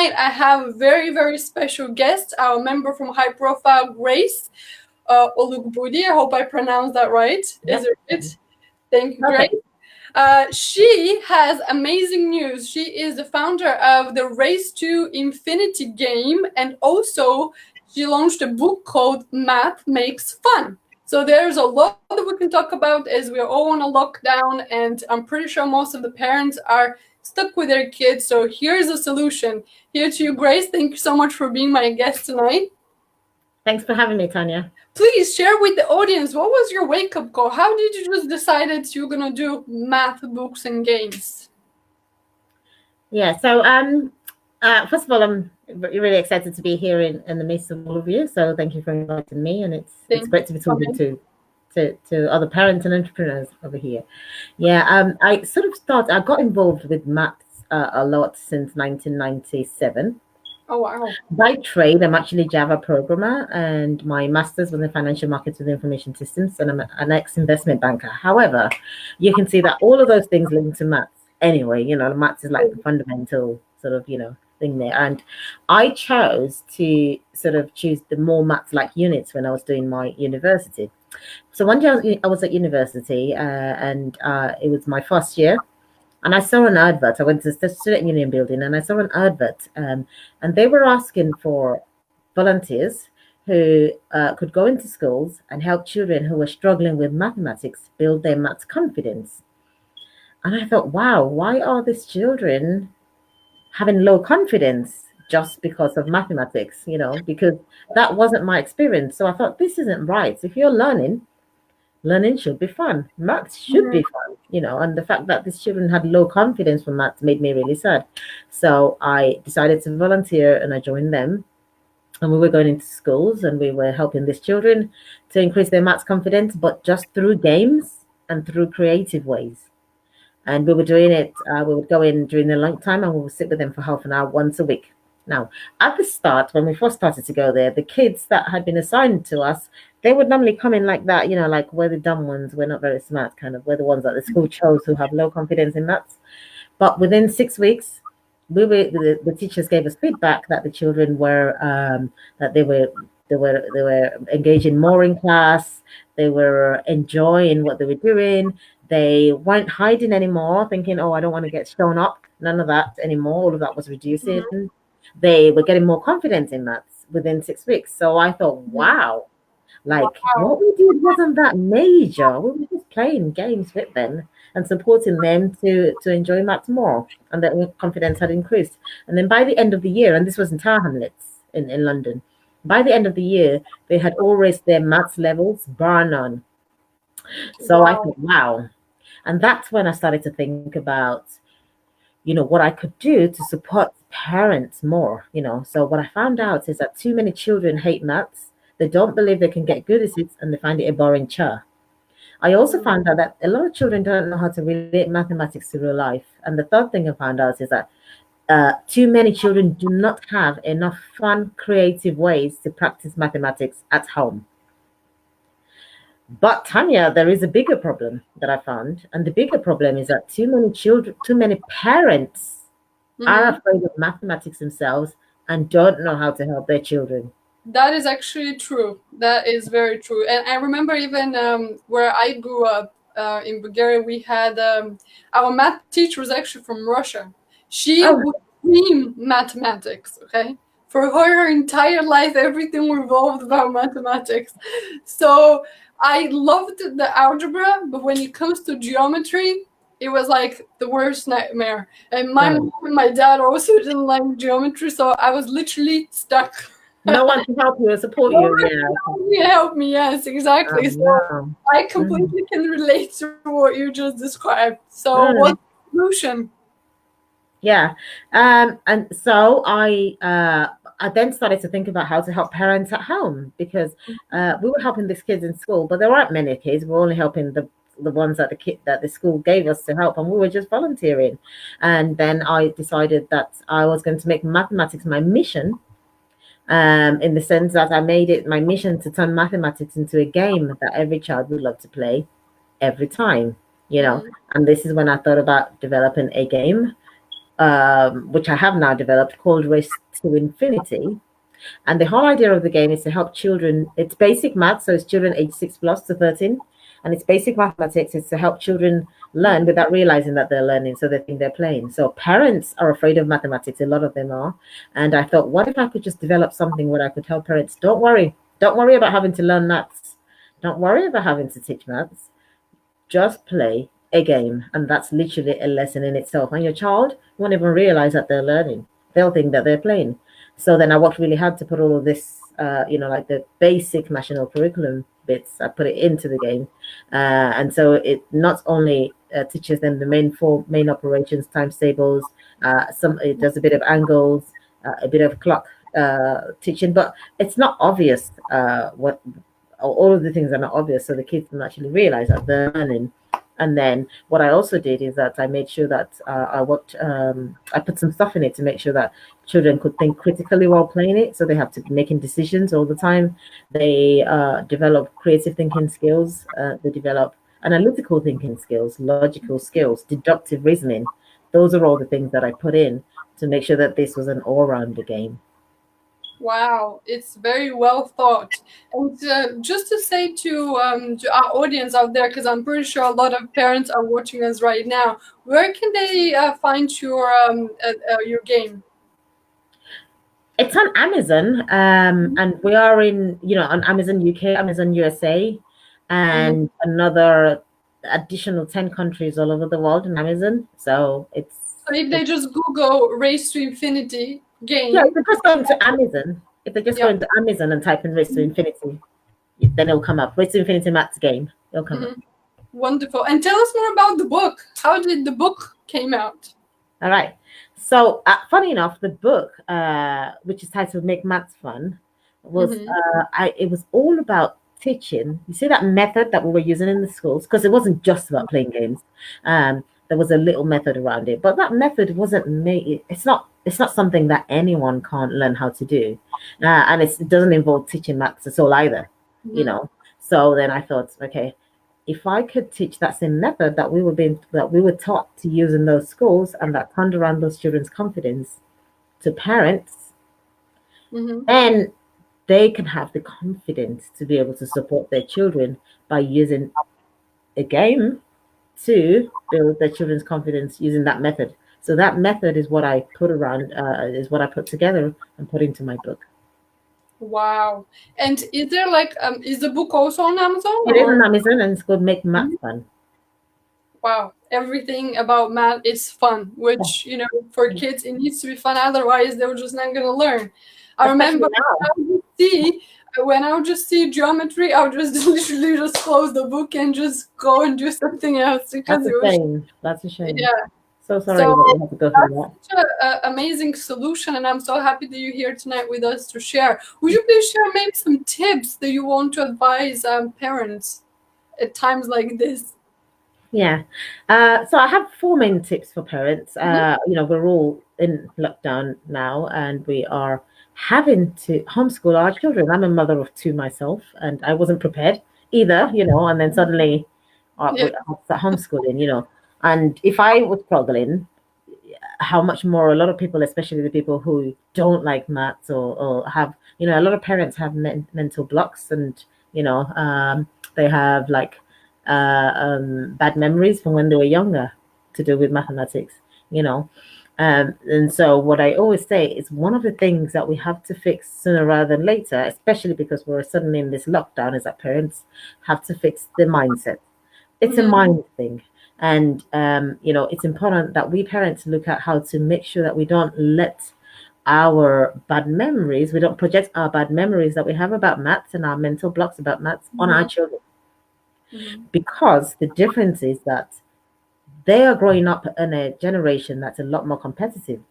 tonight I have a very, very special guest, our member from High Profile, Grace Olugbodi. I hope I pronounced that right. Yes. Is it right? Thank you, Okay. Grace. She has amazing news. She is the founder of the Race to Infinity game, and also she launched a book called Math Makes Fun. So there's a lot that we can talk about as we're all on a lockdown, and I'm pretty sure most of the parents are stuck with their kids. So here's a solution. Here to you, Grace. Thank you so much for being my guest tonight. Thanks for having me, Tanya. Please share with the audience, what was your wake-up call? How did you just decide that you're gonna do math books and games? Yeah, so first of all, I'm really excited to be here in the midst of all of you. So thank you for inviting me, and it's great to be talking to other parents and entrepreneurs over here. Yeah, I sort of I got involved with maths a lot since 1997. Oh, wow. By trade, I'm actually a Java programmer, and my master's was in financial markets and information systems, and I'm an ex-investment banker. However, you can see that all of those things link to maths anyway. Maths is like the fundamental sort of, thing there. And I chose to sort of choose the more maths-like units when I was doing my university. So one day I was at university, and it was my first year. And I saw an advert. I went to the student union building and I saw an advert, and they were asking for volunteers who could go into schools and help children who were struggling with mathematics build their maths confidence. And I thought, wow, why are these children having low confidence just because of mathematics? Because that wasn't my experience. So I thought, this isn't right. If you're learning should be fun. Maths should be fun, and the fact that these children had low confidence for maths made me really sad. So I decided to volunteer and I joined them. And we were going into schools and we were helping these children to increase their maths confidence, but just through games and through creative ways. And we were doing it, we would go in during their lunchtime and we would sit with them for half an hour once a week. Now, at the start, when we first started to go there, the kids that had been assigned to us, they would normally come in like that, like we're the dumb ones, we're not very smart, kind of. We're the ones that the school chose who have low confidence in maths. But within 6 weeks, the teachers gave us feedback that the children were that they were engaging more in class, they were enjoying what they were doing, they weren't hiding anymore, thinking, oh, I don't want to get shown up. None of that anymore. All of that was reducing. They were getting more confidence in maths within 6 weeks. So I thought, wow, what we did wasn't that major. We were just playing games with them and supporting them to enjoy maths more, and their confidence had increased. And then by the end of the year, and this was in Tower Hamlets in London, by the end of the year, they had all raised their maths levels, bar none. So I thought, wow. And that's when I started to think about, what I could do to support parents more, So what I found out is that too many children hate maths. They don't believe they can get good at it, and they find it a boring chore. I also found out that a lot of children don't know how to relate mathematics to real life. And the third thing I found out is that too many children do not have enough fun, creative ways to practice mathematics at home. But Tanya, there is a bigger problem that I found. And the bigger problem is that too many parents are afraid of mathematics themselves and don't know how to help their children. That is actually true. That is very true. And I remember even where I grew up in Bulgaria, we had our math teacher was actually from Russia. She would scream mathematics, okay? For her entire life, everything revolved about mathematics. So I loved the algebra, but when it comes to geometry, it was like the worst nightmare. And my mom and my dad also didn't like geometry, so I was literally stuck. No one can help you or support you. Yeah, help me. Yes, exactly. So I completely can relate to what you just described. So what's the solution? Yeah, and so I then started to think about how to help parents at home, because we were helping these kids in school, but there weren't many kids. We were only helping the ones that the school gave us to help, and we were just volunteering. And then I decided that I was going to make mathematics my mission. In the sense that I made it my mission to turn mathematics into a game that every child would love to play every time, And this is when I thought about developing a game which I have now developed, called Race to Infinity. And the whole idea of the game is to help children. It's basic math, so it's children age 6 plus to 13. And it's basic mathematics. It's to help children learn without realizing that they're learning, so they think they're playing. So parents are afraid of mathematics. A lot of them are. And I thought, what if I could just develop something where I could tell parents, don't worry. Don't worry about having to learn maths. Don't worry about having to teach maths. Just play a game. And that's literally a lesson in itself. And your child won't even realize that they're learning. They'll think that they're playing. So then I worked really hard to put all of this, like the basic national curriculum bits, I put it into the game. And so it not only teaches them the main operations, times tables, it does a bit of angles, a bit of clock teaching, but it's not obvious what all of the things are not obvious, so the kids can actually realize that they're learning. And then what I also did is that I made sure that I put some stuff in it to make sure that children could think critically while playing it. So they have to be making decisions all the time. They develop creative thinking skills. They develop analytical thinking skills, logical skills, deductive reasoning. Those are all the things that I put in to make sure that this was an all-rounder game. Wow, it's very well thought. And just to say to our audience out there, because I'm pretty sure a lot of parents are watching us right now, where can they find your game? It's on Amazon, and we are on Amazon UK, Amazon USA, and another additional 10 countries all over the world on Amazon. So if they just Google Race to Infinity game. Yeah, if they're just going to Amazon, and type in Race to Infinity, then it'll come up. Race to Infinity Maths game. It'll come up. Wonderful. And tell us more about the book. How did the book came out? All right. So, funny enough, the book, which is titled "Make Maths Fun," was it was all about teaching. You see that method that we were using in the schools, because it wasn't just about playing games. There was a little method around it, but that method wasn't made. It's not something that anyone can't learn how to do, and it doesn't involve teaching maths at all either. So then I thought, okay, if I could teach that same method that we were taught to use in those schools, and that turned around those children's confidence to parents, then they can have the confidence to be able to support their children by using a game to build their children's confidence using that method. So that method is what I put together and put into my book. Wow. And is there is the book also on Amazon? It is on Amazon, and it's called Make Math Fun. Wow. Everything about math is fun, which, for kids, it needs to be fun. Otherwise, they're just not going to learn. I remember when I would just see geometry, I would just literally just close the book and just go and do something else. That's a shame. That's a shame. Yeah. So sorry that you have to go through that. Such an amazing solution, and I'm so happy that you're here tonight with us to share. Would you please share maybe some tips that you want to advise parents at times like this? Yeah. So I have 4 main tips for parents. We're all in lockdown now, and we are having to homeschool our children. I'm a mother of 2 myself, and I wasn't prepared either, and then suddenly homeschooling, and if I was struggling, how much more a lot of people, especially the people who don't like maths or have, a lot of parents have mental blocks, and, they have bad memories from when they were younger to do with mathematics, and so what I always say is one of the things that we have to fix sooner rather than later, especially because we're suddenly in this lockdown, is that parents have to fix the mindset. It's a mind thing. And, it's important that we parents look at how to make sure that we don't let our bad memories, we don't project our bad memories that we have about maths and our mental blocks about maths on our children. Because the difference is that they are growing up in a generation that's a lot more competitive.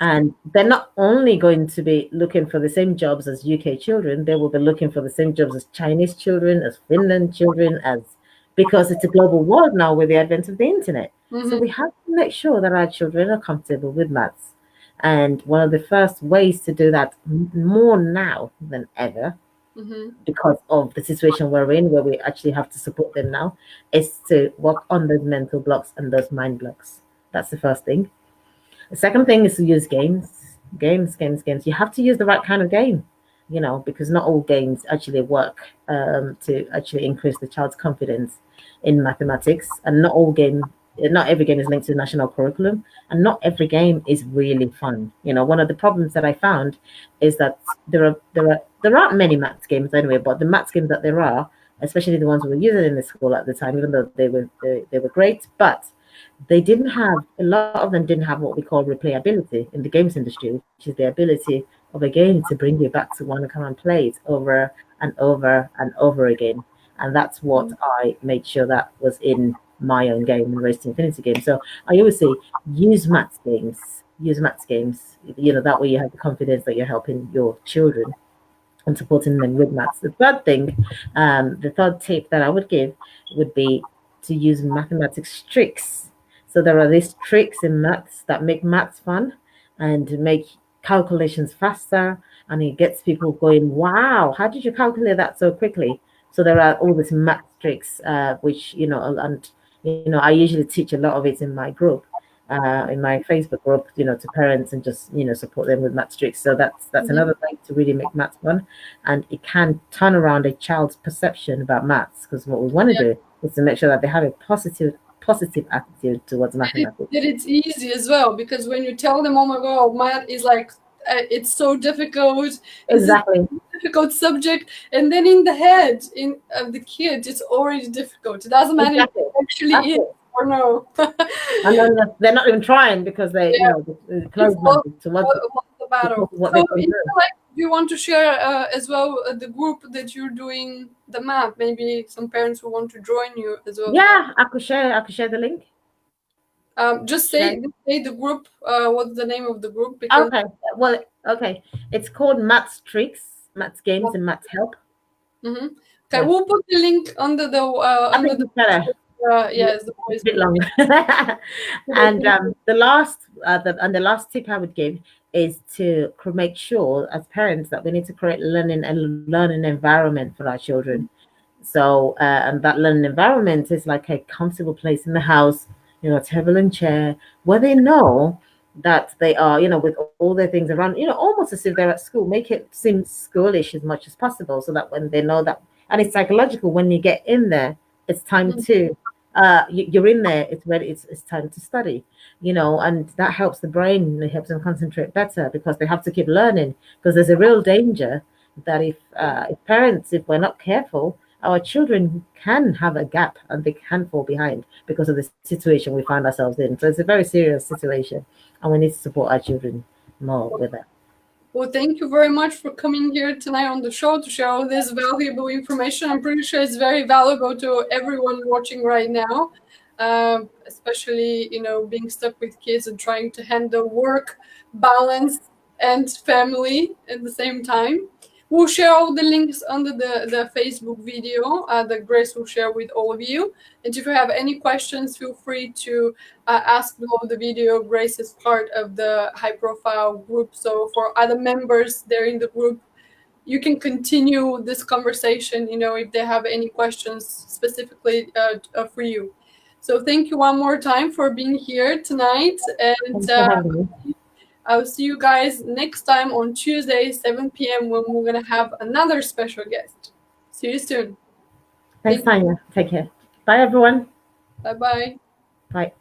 And they're not only going to be looking for the same jobs as UK children, they will be looking for the same jobs as Chinese children, as Finland children, because it's a global world now with the advent of the internet. So we have to make sure that our children are comfortable with maths. And one of the first ways to do that more now than ever, because of the situation we're in, where we actually have to support them now, is to work on those mental blocks and those mind blocks. That's the first thing. The second thing is to use games. You have to use the right kind of game, because not all games actually work to actually increase the child's confidence in mathematics, and not every game is linked to the national curriculum, and not every game is really fun. One of the problems that I found is that there aren't many maths games anyway, but the maths games that there are, especially the ones we were using in the school at the time, even though they were great, but a lot of them didn't have what we call replayability in the games industry, which is the ability of a game to bring you back to want to come and play it over and over and over again. And that's what I made sure that was in my own game, the Race to Infinity game. So I always say use maths games. That way you have the confidence that you're helping your children and supporting them with maths. The third tip that I would give would be to use mathematics tricks. So there are these tricks in maths that make maths fun and make calculations faster, and it gets people going, wow, how did you calculate that so quickly? So there are all these math tricks, which, I usually teach a lot of it in my group. In my Facebook group, to parents, and just support them with math tricks. So that's another way to really make maths fun, and it can turn around a child's perception about maths, because what we want to do is to make sure that they have a positive attitude towards mathematics. That it's easy as well, because when you tell them, oh my god, math is like it's so difficult, exactly, it's a difficult subject, and then in the head of the kid it's already difficult. It doesn't matter if it actually is or no. And then they're not even trying, because they close minded to what the battle. Do you want to share as well the group that you're doing the math? Maybe some parents who want to join you as well. Yeah, I could share the link. Just say the group. What's the name of the group? Because okay. It's called Maths Tricks, Maths Games, and Maths Help. Mm-hmm. Okay, we'll put the link under the. Yes, the voice. A bit long. And the last tip I would give is to make sure, as parents, that we need to create a learning environment for our children. So and that learning environment is like a comfortable place in the house, table and chair, where they know that they are, with all their things around, almost as if they're at school. Make it seem schoolish as much as possible, so that when they know that, and it's psychological, when you get in there, it's time to you're in there, it's ready, it's time to study, and that helps the brain. It helps them concentrate better, because they have to keep learning, because there's a real danger that if parents, if we're not careful, our children can have a gap and they can fall behind because of the situation we find ourselves in. So it's a very serious situation, and we need to support our children more with that. Well, thank you very much for coming here tonight on the show to share all this valuable information. I'm pretty sure it's very valuable to everyone watching right now, especially, being stuck with kids and trying to handle work, balance, and family at the same time. We'll share all the links under the Facebook video that Grace will share with all of you. And if you have any questions, feel free to ask below the video. Grace is part of the high-profile group. So for other members there in the group, you can continue this conversation, if they have any questions specifically for you. So thank you one more time for being here tonight. And I'll see you guys next time on Tuesday, 7 p.m. when we're going to have another special guest. See you soon. Thanks, Tanya. Take care. Bye, everyone. Bye-bye. Bye.